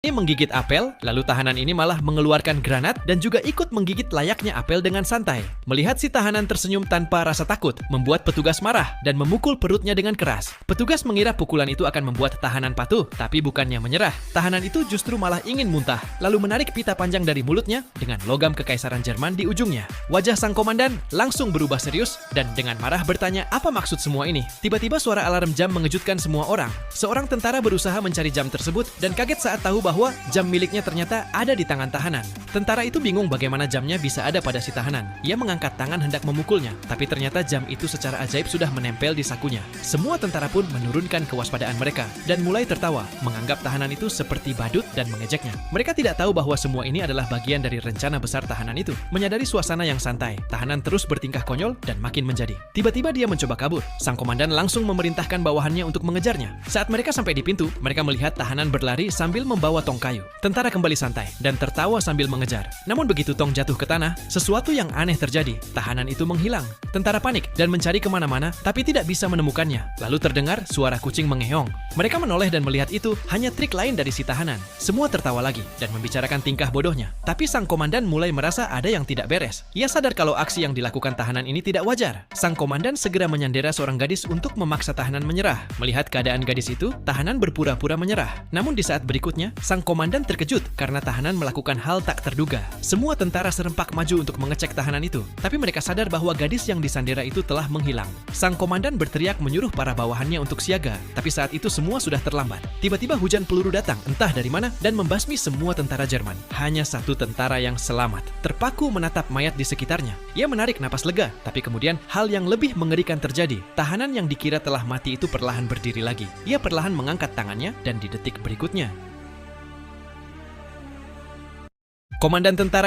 Ini menggigit apel, lalu tahanan ini malah mengeluarkan granat dan juga ikut menggigit layaknya apel dengan santai. Melihat si tahanan tersenyum tanpa rasa takut, membuat petugas marah dan memukul perutnya dengan keras. Petugas mengira pukulan itu akan membuat tahanan patuh, tapi bukannya menyerah. Tahanan itu justru malah ingin muntah, lalu menarik pita panjang dari mulutnya dengan logam kekaisaran Jerman di ujungnya. Wajah sang komandan langsung berubah serius dan dengan marah bertanya apa maksud semua ini. Tiba-tiba suara alarm jam mengejutkan semua orang. Seorang tentara berusaha mencari jam tersebut dan kaget saat tahu bahwa jam miliknya ternyata ada di tangan tahanan. Tentara itu bingung bagaimana jamnya bisa ada pada si tahanan. Ia mengangkat tangan hendak memukulnya, tapi ternyata jam itu secara ajaib sudah menempel di sakunya. Semua tentara pun menurunkan kewaspadaan mereka dan mulai tertawa, menganggap tahanan itu seperti badut dan mengejeknya. Mereka tidak tahu bahwa semua ini adalah bagian dari rencana besar tahanan itu. Menyadari suasana yang santai, tahanan terus bertingkah konyol dan makin menjadi. Tiba-tiba dia mencoba kabur. Sang komandan langsung memerintahkan bawahannya untuk mengejarnya. Saat mereka sampai di pintu, mereka melihat tahanan berlari sambil membawa tong kayu. Tentara kembali santai dan tertawa sambil mengejar. Namun begitu tong jatuh ke tanah, sesuatu yang aneh terjadi. Tahanan itu menghilang. Tentara panik dan mencari kemana-mana, tapi tidak bisa menemukannya. Lalu terdengar suara kucing mengeong. Mereka menoleh dan melihat itu hanya trik lain dari si tahanan. Semua tertawa lagi dan membicarakan tingkah bodohnya. Tapi sang komandan mulai merasa ada yang tidak beres. Ia sadar kalau aksi yang dilakukan tahanan ini tidak wajar. Sang komandan segera menyandera seorang gadis untuk memaksa tahanan menyerah. Melihat keadaan gadis itu, tahanan berpura-pura menyerah. Namun di saat berikutnya, sang komandan terkejut karena tahanan melakukan hal tak terduga. Semua tentara serempak maju untuk mengecek tahanan itu, tapi mereka sadar bahwa gadis yang disandera itu telah menghilang. Sang komandan berteriak menyuruh para bawahannya untuk siaga, tapi saat itu semua sudah terlambat. Tiba-tiba hujan peluru datang, entah dari mana, dan membasmi semua tentara Jerman. Hanya satu tentara yang selamat, terpaku menatap mayat di sekitarnya. Ia menarik napas lega, tapi kemudian hal yang lebih mengerikan terjadi. Tahanan yang dikira telah mati itu perlahan berdiri lagi. Ia perlahan mengangkat tangannya dan di detik berikutnya, komandan tentara